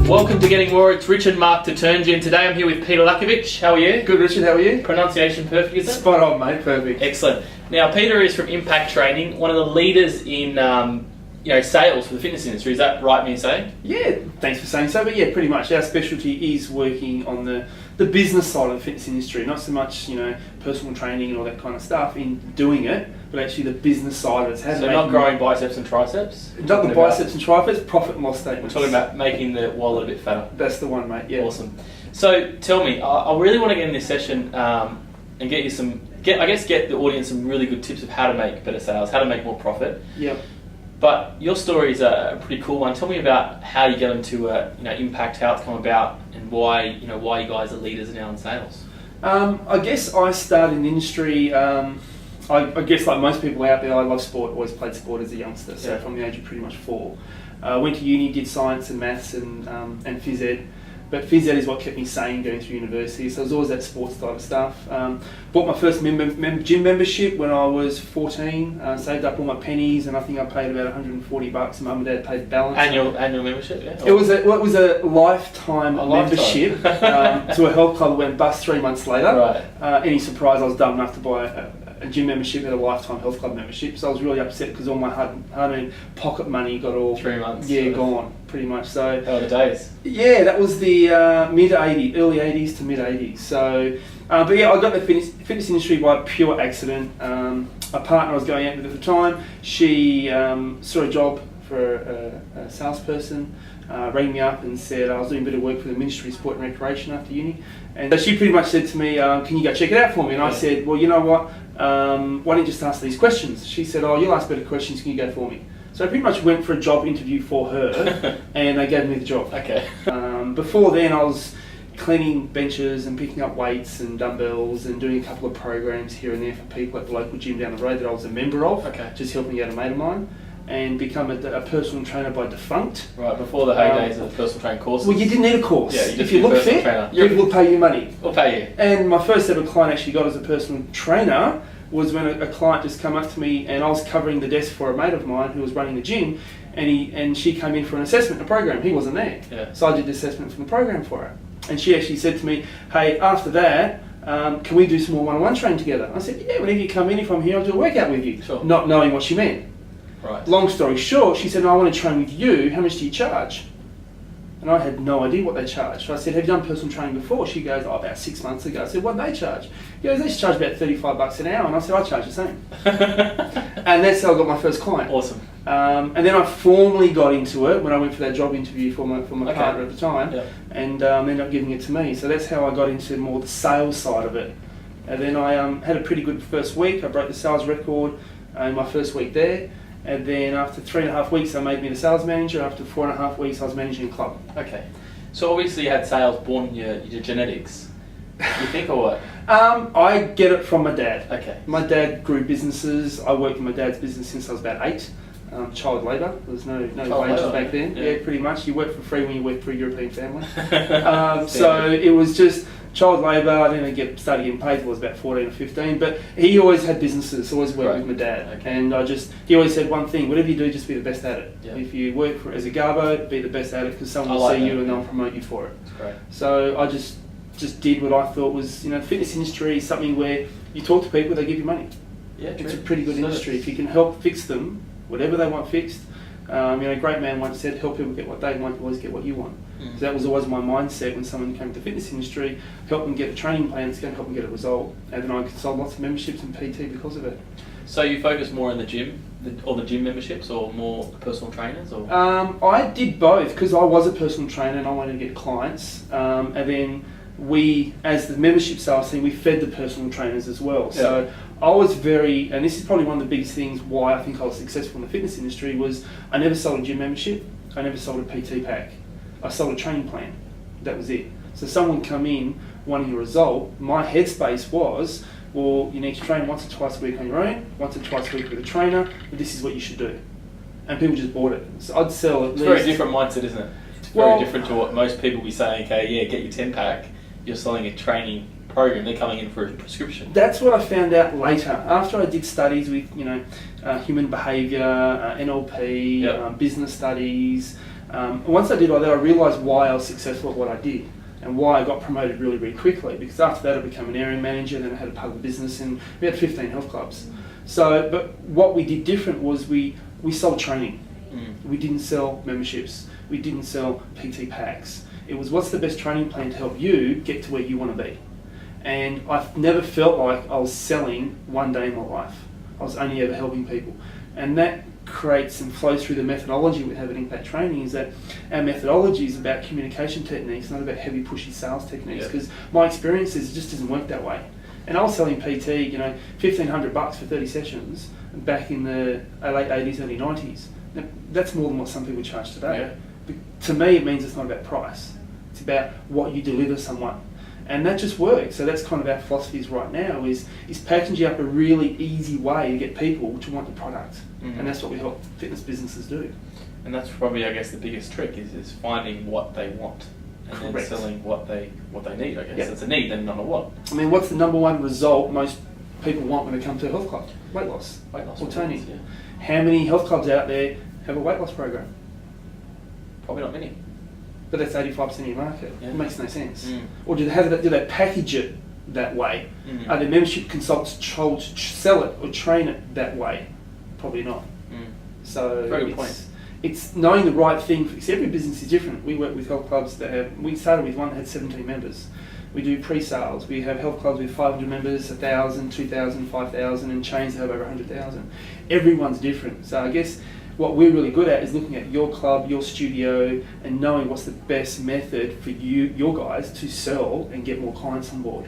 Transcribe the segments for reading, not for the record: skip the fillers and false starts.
Welcome to Getting More. It's Richard Mark Detergent, and today I'm here with Peter Lackovic. How are you? Good, Richard. How are you? Pronunciation perfect, is it? Spot on, mate. Perfect. Excellent. Now, Peter is from Impact Training, one of the leaders in sales for the fitness industry. Is that right, me saying? Yeah, thanks for saying so. But yeah, pretty much our specialty is working on the business side of the fitness industry, not so much personal training and all that kind of stuff in doing it, but actually the business side of it. So not growing biceps and triceps? Not the biceps and triceps, profit and loss statements. We're talking about making the wallet a bit fatter. That's the one, mate. Yeah. Awesome. So tell me, I really want to get in this session and get you get the audience some really good tips of how to make better sales, how to make more profit. Yep. But your story is a pretty cool one. Tell me about how you get into Impact, how it's come about, and why you guys are leaders now in sales. I guess I started in the industry. I guess like most people out there, I love sport. Always played sport as a youngster. So from the age of pretty much 4, went to uni, did science and maths and phys ed. But phys ed is what kept me sane going through university, so it was always that sports type of stuff. Bought my first gym membership when I was 14, saved up all my pennies, and I think I paid about $140. Mum and Dad paid the balance. Annual membership, yeah? It was a lifetime membership to a health club that went bust 3 months later. Right. Any surprise, I was dumb enough to buy a gym membership and a lifetime health club membership, so I was really upset because all my hard-earned pocket money got all 3 months. Yeah, gone pretty much. So. Oh, the days. Yeah, that was the early 80s to mid 80s. So, but yeah, I got the fitness industry by pure accident. A partner I was going out with at the time, she saw a job for a salesperson. Rang me up and said I was doing a bit of work for the Ministry of Sport and Recreation after uni, and so she pretty much said to me, "Can you go check it out for me?" And I said, "Well, you know what? Why don't you just ask these questions?" She said, "Oh, you'll ask better questions. Can you go for me?" So I pretty much went for a job interview for her, and they gave me the job. Okay. Before then, I was cleaning benches and picking up weights and dumbbells and doing a couple of programs here and there for people at the local gym down the road that I was a member of. Okay. Just helping out a mate of mine. And become a personal trainer by defunct. Right, before the heydays of the personal training courses. Well, you didn't need a course. Yeah, you just if you look fit, people will pay you money. We'll pay you. And my first ever client actually got as a personal trainer was when a client just come up to me, and I was covering the desk for a mate of mine who was running the gym, and she came in for an assessment, a program. He wasn't there. Yeah. So I did the assessment from the program for her. And she actually said to me, "Hey, after that, can we do some more one-on-one training together?" I said, "Yeah, whenever you come in, if I'm here, I'll do a workout with you." Sure. Not knowing what she meant. Right. Long story short, she said, "No, I want to train with you. How much do you charge?" And I had no idea what they charged. So I said, "Have you done personal training before?" She goes, "Oh, about 6 months ago." I said, "What do they charge?" He goes, "They charge about $35 an hour." And I said, "I charge the same." And that's how I got my first client. Awesome. And then I formally got into it when I went for that job interview for my partner at the time, and ended up giving it to me. So that's how I got into more the sales side of it. And then I had a pretty good first week. I broke the sales record in my first week there. And then after 3.5 weeks, they made me the sales manager. After 4.5 weeks, I was managing a club. Okay. So obviously you had sales born in your genetics. You think, or what? I get it from my dad. Okay. My dad grew businesses. I worked in my dad's business since I was about 8. Child labour. There was no wages back then. Yeah, pretty much. You work for free when you work for a European family. So it was just child labour. I didn't started getting paid till I was about 14 or 15. But he always had businesses. Always worked with my dad. Okay. And he always said one thing: whatever you do, just be the best at it. Yeah. If you work as a garbo, be the best at it, because someone will see you and they'll promote you for it. That's great. So I just did what I thought was, fitness industry is something where you talk to people, they give you money. Yeah, it's a pretty good industry. If you can help fix them, whatever they want fixed. A great man once said, "Help people get what they want, always get what you want." So that was always my mindset when someone came to the fitness industry: help them get a training plan that's going to help them get a result. And then I sold lots of memberships and PT because of it. So you focus more on the gym, or the gym memberships, or more personal trainers, or? I did both because I was a personal trainer and I wanted to get clients. And then we, as the membership sales team, we fed the personal trainers as well. Yeah. So I was and this is probably one of the biggest things why I think I was successful in the fitness industry, was I never sold a gym membership, I never sold a PT pack. I sold a training plan. That was it. So someone come in wanting a result, my headspace was, well, you need to train once or twice a week on your own, once or twice a week with a trainer, but this is what you should do. And people just bought it. So I'd sell It's a very different mindset, isn't it? It's very different to what most people be saying, okay, yeah, get your 10 pack, you're selling a training program, they're coming in for a prescription. That's what I found out later. After I did studies with, human behaviour, NLP, business studies, And once I did all that, I realised why I was successful at what I did and why I got promoted really, really quickly. Because after that, I became an area manager, then I had a part of the business, and we had 15 health clubs. So, but what we did different was we sold training. We didn't sell memberships. We didn't sell PT packs. It was, what's the best training plan to help you get to where you want to be? And I've never felt like I was selling one day in my life. I was only ever helping people. And that creates and flows through the methodology we have at Impact Training, is that our methodology is about communication techniques, not about heavy pushy sales techniques, because my experience is it just doesn't work that way. And I was selling PT, $1,500 for 30 sessions back in the late 80s, early 90s. Now, that's more than what some people charge today. But to me, it means it's not about price. It's about what you deliver someone. And that just works. So that's kind of our philosophies right now, is packaging up a really easy way to get people to want the product. And that's what we help fitness businesses do. And that's probably, I guess, the biggest trick is finding what they want and then selling what they need, I guess. It's a need and not a want. I mean, what's the number one result most people want when they come to a health club? Weight loss. Weight loss. Or toning. How many health clubs out there have a weight loss program? Probably not many. But that's 85% of your market. It makes no sense. Or do they package it that way? Are the membership consultants told to sell it or train it that way? Probably not. So very good point. It's knowing the right thing. Because every business is different. We work with health clubs we started with one that had 17 members. We do pre-sales. We have health clubs with 500 members, 1,000, 2,000, 5,000, and chains that have over 100,000. Everyone's different. So I guess what we're really good at is looking at your club, your studio, and knowing what's the best method for your guys to sell and get more clients on board.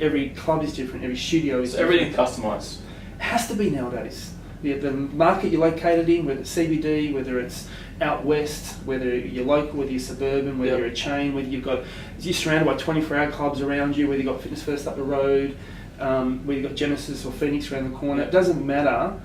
Every club is different, every studio is different. Everything customised. It has to be nowadays. The market you're located in, whether it's CBD, whether it's out west, whether you're local, whether you're suburban, whether you're a chain, whether you're surrounded by 24-hour clubs around you, whether you've got Fitness First up the road, whether you've got Genesis or Phoenix around the corner. It doesn't matter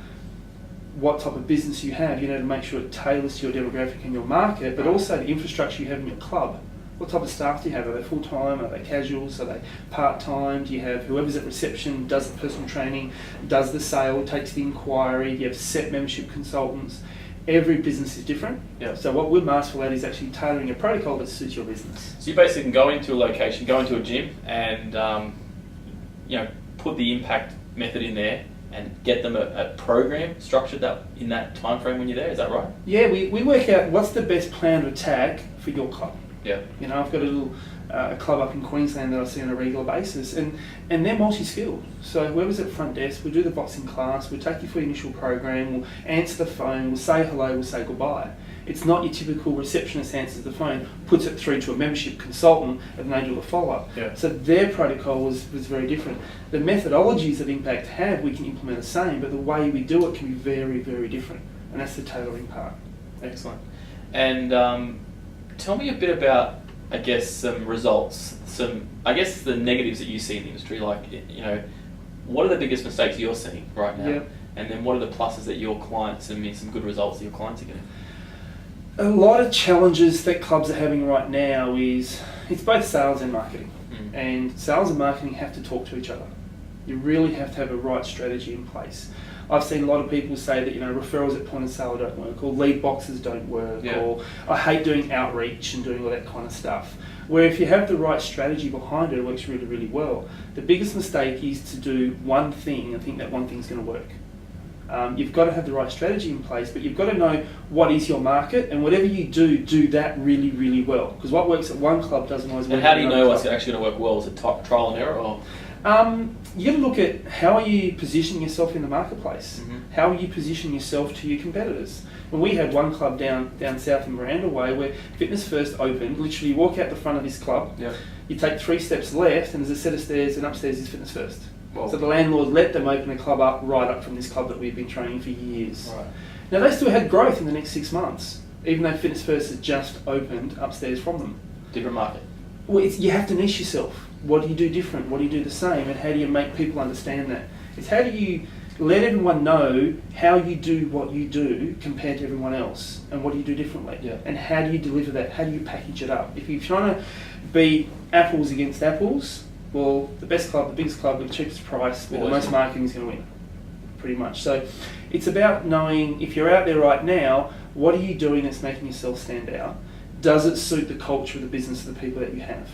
what type of business you have, to make sure it tailors to your demographic and your market, but also the infrastructure you have in your club. What type of staff do you have? Are they full-time? Are they casuals? Are they part-time? Do you have whoever's at reception, does the personal training, does the sale, takes the inquiry? Do you have set membership consultants? Every business is different. So what we're masterful at is actually tailoring a protocol that suits your business. So you basically can go into a location, go into a gym, and put the impact method in there and get them a program structured in that time frame when you're there. Is that right? Yeah, we work out what's the best plan of attack for your club. I've got a little club up in Queensland that I see on a regular basis, and they're multi-skilled. So whoever's at front desk, we'll do the boxing class, we'll take you for the initial program, we'll answer the phone, we'll say hello, we'll say goodbye. It's not your typical receptionist answers the phone, puts it through to a membership consultant, and they do a follow-up. So their protocol was very different. The methodologies that Impact have, we can implement the same, but the way we do it can be very, very different. And that's the tailoring part. Excellent. And tell me a bit about, I guess, some results, the negatives that you see in the industry, like, what are the biggest mistakes you're seeing right now? And then what are the pluses that your clients, some good results that your clients are getting? A lot of challenges that clubs are having right now it's both sales and marketing. And sales and marketing have to talk to each other. You really have to have a right strategy in place. I've seen a lot of people say that referrals at point of sale don't work, or lead boxes don't work, or I hate doing outreach and doing all that kind of stuff. Where if you have the right strategy behind it, it works really, really well. The biggest mistake is to do one thing and think that one thing's going to work. You've got to have the right strategy in place, but you've got to know what is your market, and whatever you do that really, really well. Because what works at one club doesn't always work at another. And how do you know what's actually going to work well? Is it trial and error? Or? You got to look at how are you positioning yourself in the marketplace. How are you positioning yourself to your competitors? When we had one club down south in Miranda Way where Fitness First opened, literally you walk out the front of this club, you take 3 steps left, and there's a set of stairs, and upstairs is Fitness First. So the landlord let them open a club up right up from this club that we've been training for years. Now they still had growth in the next 6 months, even though Fitness First has just opened upstairs from them. Different market. Well, you have to niche yourself. What do you do different? What do you do the same? And how do you make people understand that? It's how do you let everyone know how you do what you do compared to everyone else, and what do you do differently? And how do you deliver that? How do you package it up? If you're trying to be apples against apples, well, the best club, the biggest club, with the cheapest price, with the most marketing is going to win, pretty much. So it's about knowing, if you're out there right now, what are you doing that's making yourself stand out? Does it suit the culture of the business of the people that you have?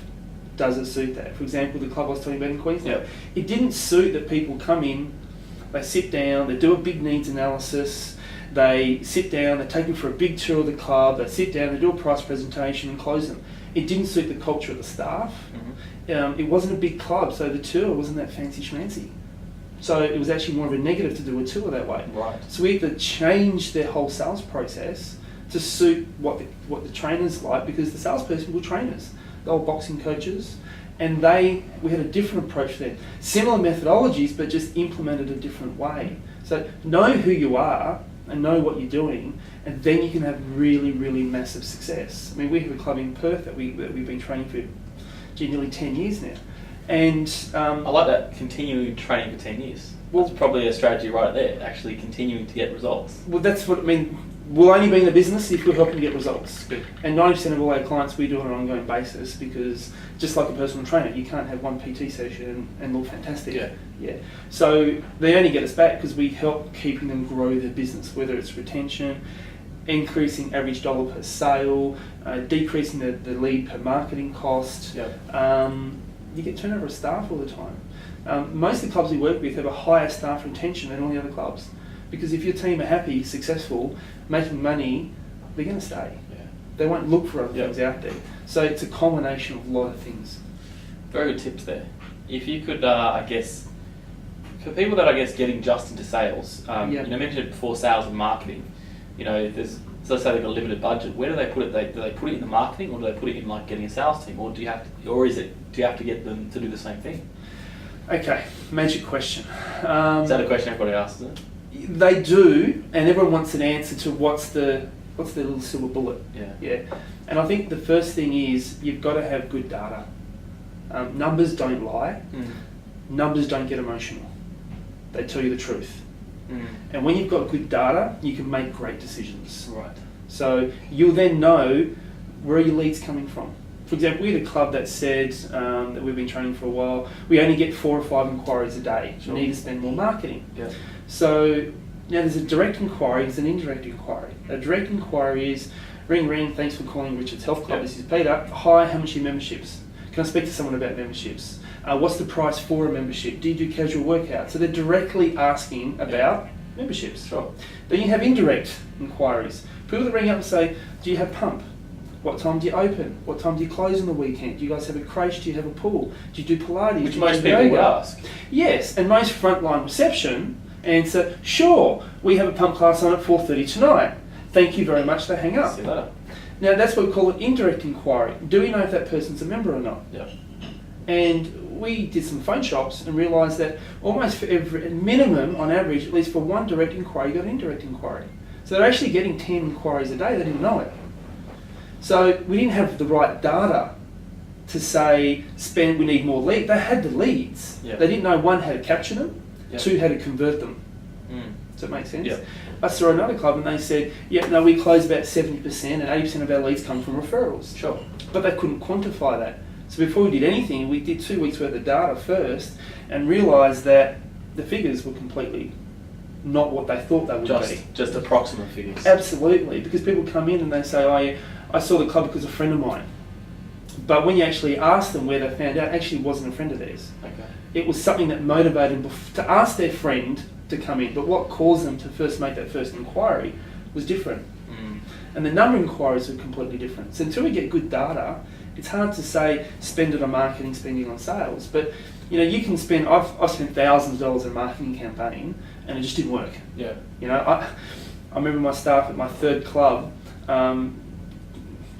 Does it suit that? For example, the club I was telling you about in Queensland, Yep. it didn't suit that people come in, they sit down, they do a big needs analysis, they sit down, they take them for a big tour of the club, they sit down, they do a price presentation and close them. It didn't suit the culture of the staff. It wasn't a big club, so the tour wasn't that fancy schmancy. So it was actually more of a negative to do a tour that way. Right. So we had to change their whole sales process to suit what the trainers like, because the salesperson were trainers. They were boxing coaches, and we had a different approach there. Similar methodologies, but just implemented a different way. So know who you are and know what you're doing, and then you can have really, really massive success. I mean, we have a club in Perth that we've been training for nearly 10 years now. And I like that, continuing training for 10 years. Well, that's probably a strategy right there, actually continuing to get results. Well, that's what I mean. We'll only be in the business if we're helping get results. Good. And 90% of all our clients we do on an ongoing basis, because just like a personal trainer, you can't have one PT session and look fantastic. Yeah. So they only get us back because we help keeping them grow their business, whether it's retention, increasing average dollar per sale, decreasing the lead per marketing cost. You get turnover of staff all the time. Most of the clubs we work with have a higher staff retention than all the other clubs, because if your team are happy, successful, making money, they're going to stay. They won't look for other things out there. So it's a combination of a lot of things. Very good tips there. If you could, I guess, for people that getting just into sales, you mentioned it before, sales and marketing. There's, so let's say they've got a limited budget. Where do they put it? Do they put it in the marketing, or do they put it in like getting a sales team, or do you have to get them to do the same thing? Okay, magic question. Is that a question everybody asks, isn't it? They do, and everyone wants an answer to what's their little silver bullet. Yeah. And I think the first thing is you've got to have good data. Numbers don't lie. Numbers don't get emotional. They tell you the truth. And when you've got good data, you can make great decisions. Right. So you'll then know where are your leads coming from. For example, we had a club that said that we've been training for a while, we only get 4 or 5 inquiries a day. Sure. We need to spend more marketing. Yeah. So now there's a direct inquiry, there's an indirect inquiry. A direct inquiry is, ring, thanks for calling Richard's Health Club. This is Peter. Hi, how much are your memberships? Can I speak to someone about memberships? What's the price for a membership? Do you do casual workouts? So they're directly asking about memberships. Sure. Then you have indirect inquiries. People that ring up and say, do you have pump? What time do you open? What time do you close on the weekend? Do you guys have a creche? Do you have a pool? Do you do Pilates? Which most people would ask. Yes, and most frontline reception answer, sure, we have a pump class on at 4:30 tonight. Thank you very much, they hang up. See you later. Now that's what we call an indirect inquiry. Do we know if that person's a member or not? Yeah. And we did some phone shops and realised that almost for every minimum, on average, at least for one direct inquiry, you got an indirect inquiry. So they're actually getting 10 inquiries a day, they didn't know it. So we didn't have the right data to say, we need more leads. They had the leads. Yeah. They didn't know, 1, how to capture them, 2, how to convert them. Does that make sense? Yeah. I saw another club and they said, we close about 70% and 80% of our leads come from referrals. Sure. But they couldn't quantify that. So before we did anything, we did 2 weeks worth of data first and realised that the figures were completely not what they thought they would be. Just approximate figures. Absolutely, because people come in and they say, I saw the club because a friend of mine. But when you actually ask them where they found out, actually wasn't a friend of theirs. Okay. It was something that motivated them to ask their friend to come in, but what caused them to first make that first inquiry was different. And the number of inquiries were completely different. So until we get good data, it's hard to say spend it on marketing, spending on sales. But you can spend. I've spent thousands of dollars on a marketing campaign, and it just didn't work. Yeah. I remember my staff at my 3rd club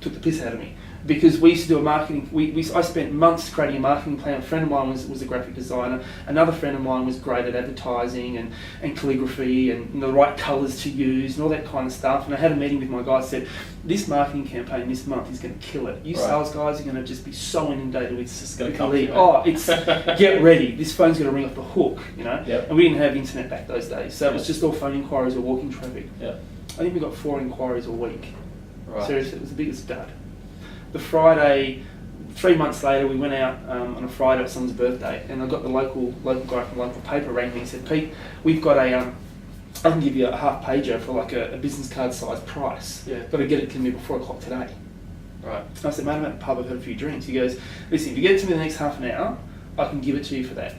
took the piss out of me because we used to do a marketing. I spent months creating a marketing plan. A friend of mine was a graphic designer. Another friend of mine was great at advertising and calligraphy and the right colours to use and all that kind of stuff. And I had a meeting with my guys. Said, this marketing campaign this month is going to kill it. You sales guys are going to just be so inundated with it's just going to come. It's get ready. This phone's going to ring off the hook. Yep. And we didn't have internet back those days, so it was just all phone inquiries or walking traffic. Yeah. I think we got 4 inquiries a week. Right. Seriously, it was the biggest dud. The Friday, 3 months later, we went out on a Friday, it was someone's birthday, and I got the local guy from the local paper rang me and said, Pete, we've got a I can give you a half pager for like a business card size price. Yeah. Got to get it to me before 4 o'clock today. Right. I said, mate, I'm at the pub, I've had a few drinks. He goes, listen, if you get it to me in the next half an hour, I can give it to you for that.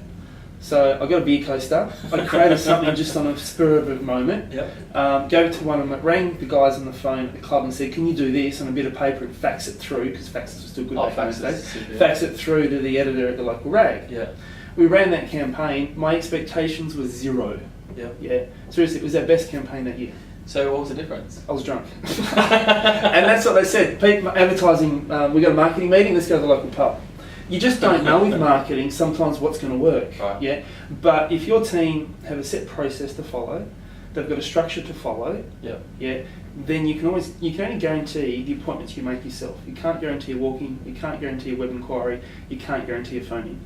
So I got a beer coaster. I created something just on a spur of a moment. Yep. Go to one of them, rang the guys on the phone at the club and said, can you do this on a bit of paper and fax it through, because faxes were still good back in those days. Fax it through to the editor at the local rag. Yeah. We ran that campaign. My expectations were 0. Yeah. Yeah. Seriously, it was our best campaign that year. So what was the difference? I was drunk. And that's what they said. People, advertising, we got a marketing meeting, let's go to the local pub. You just don't know with marketing sometimes what's going to work. Right. Yeah. But if your team have a set process to follow, they've got a structure to follow. Yeah. Yeah. Then you can only guarantee the appointments you make yourself. You can't guarantee a walk-in. You can't guarantee a web inquiry. You can't guarantee a phone-in.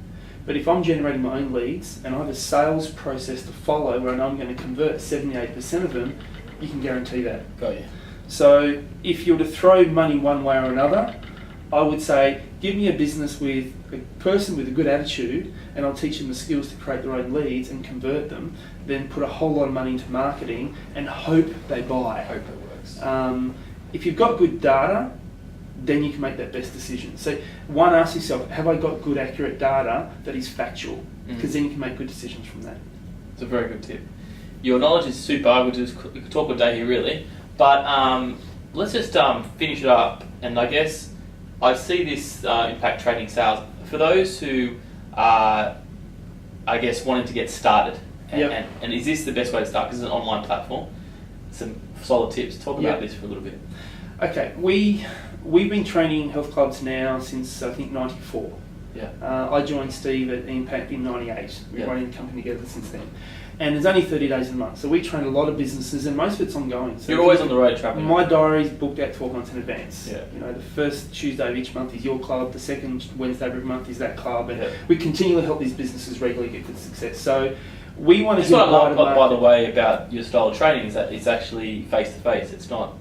But if I'm generating my own leads and I have a sales process to follow where I know I'm going to convert 78% of them, you can guarantee that. Got you. So if you were to throw money one way or another, I would say, give me a business with a person with a good attitude and I'll teach them the skills to create their own leads and convert them, then put a whole lot of money into marketing and hope they buy. Hope it works. If you've got good data, then you can make that best decision. So one, ask yourself, have I got good accurate data that is factual? Because then you can make good decisions from that. It's a very good tip. Your knowledge is super. We could talk all day here really, but let's just finish it up. And I guess I see this impact training sales for those who are, I guess, wanting to get started. And is this the best way to start? Because it's an online platform. Some solid tips. Talk about this for a little bit. Okay, we've been training health clubs now since I think '94. Yeah. I joined Steve at Impact in '98. We've been running the company together since then. And there's only 30 days a month, so we train a lot of businesses, and most of it's ongoing. So you're always on the road traveling. My diary's booked out 12 months in advance. Yeah. You know, the first Tuesday of each month is your club, the second Wednesday of every month is that club, and we continually help these businesses regularly get to success. So we want to. That's what I love, by the way, about your style of training is that it's actually face to face. It's not.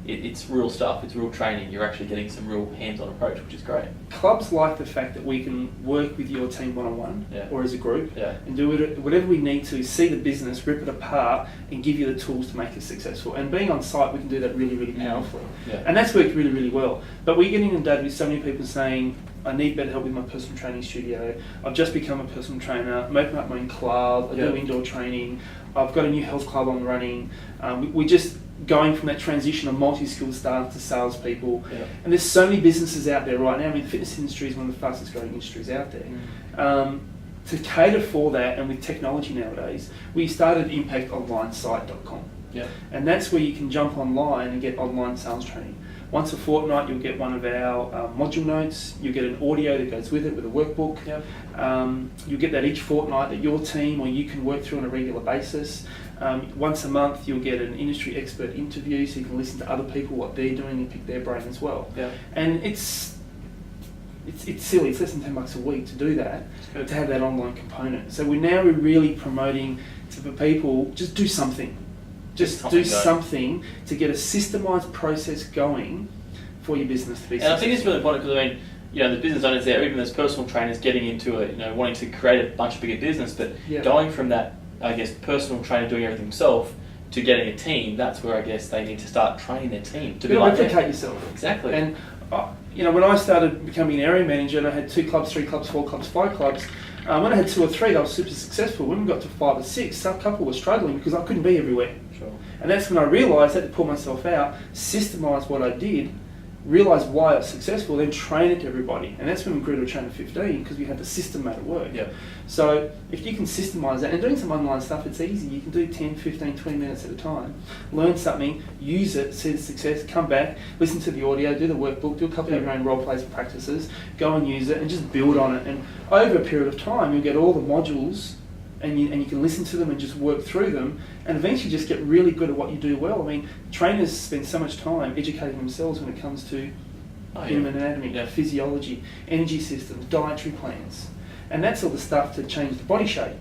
It's real stuff. It's real training. You're actually getting some real hands-on approach, which is great. Clubs like the fact that we can work with your team one-on-one or as a group and do it whatever we need to, see the business, rip it apart, and give you the tools to make it successful. And being on site, we can do that really, really powerfully. Yeah. And that's worked really, really well. But we're getting inundated with so many people saying, I need better help with my personal training studio. I've just become a personal trainer. I'm opening up my own club. I do indoor training. I've got a new health club I'm running. We're just going from that transition of multi-skilled staff to salespeople. Yeah. And there's so many businesses out there right now. I mean, the fitness industry is one of the fastest growing industries out there. To cater for that, and with technology nowadays, we started impactonlinesite.com. Yeah. And that's where you can jump online and get online sales training. Once a fortnight, you'll get one of our module notes. You'll get an audio that goes with it, with a workbook. Yep. You'll get that each fortnight that your team or you can work through on a regular basis. Once a month, you'll get an industry expert interview, so you can listen to other people, what they're doing, and pick their brain as well. Yep. And it's silly. It's less than $10 a week to do that, to have that online component. So we're really promoting for people, just do something. Just do something to get a systemised process going for your business to be successful. And I think it's really important because, I mean, you know, the business owners there, even as personal trainers getting into it, you know, wanting to create a much bigger business, but going from that, I guess, personal trainer doing everything himself to getting a team, that's where I guess they need to start training their team to be like replicate yourself. Exactly. And you know, when I started becoming an area manager and I had 2 clubs, 3 clubs, 4 clubs, 5 clubs, when I had 2 or 3, I was super successful. When we got to 5 or 6, some couple were struggling because I couldn't be everywhere. Sure. And that's when I realised I had to pull myself out, systemise what I did, realise why I was successful, then train it to everybody. And that's when we grew to a chain of 15 because we had the system made it work. Yep. So if you can systemise that, and doing some online stuff, it's easy. You can do 10, 15, 20 minutes at a time. Learn something, use it, see the success, come back, listen to the audio, do the workbook, do a couple of your own role plays and practices, go and use it and just build on it. And over a period of time, you'll get all the modules and you can listen to them and just work through them and eventually just get really good at what you do well. I mean, trainers spend so much time educating themselves when it comes to human anatomy, physiology, energy systems, dietary plans. And that's all the stuff to change the body shape.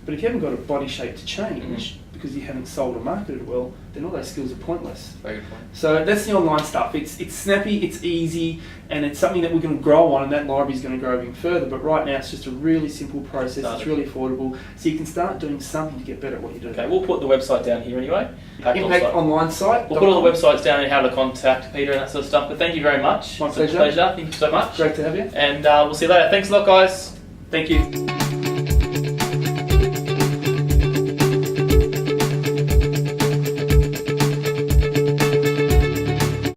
But if you haven't got a body shape to change, because you haven't sold or marketed well, then all those skills are pointless. Very good point. So that's the online stuff. It's snappy, it's easy, and it's something that we're going to grow on, and that library is going to grow even further. But right now, it's just a really simple process. It's really affordable, so you can start doing something to get better at what you do. Okay, we'll put the website down here anyway. Impact Online site. We'll put all the websites down and how to contact Peter and that sort of stuff. But thank you very much. My pleasure. Thank you so much. Great to have you. And we'll see you later. Thanks a lot, guys. Thank you.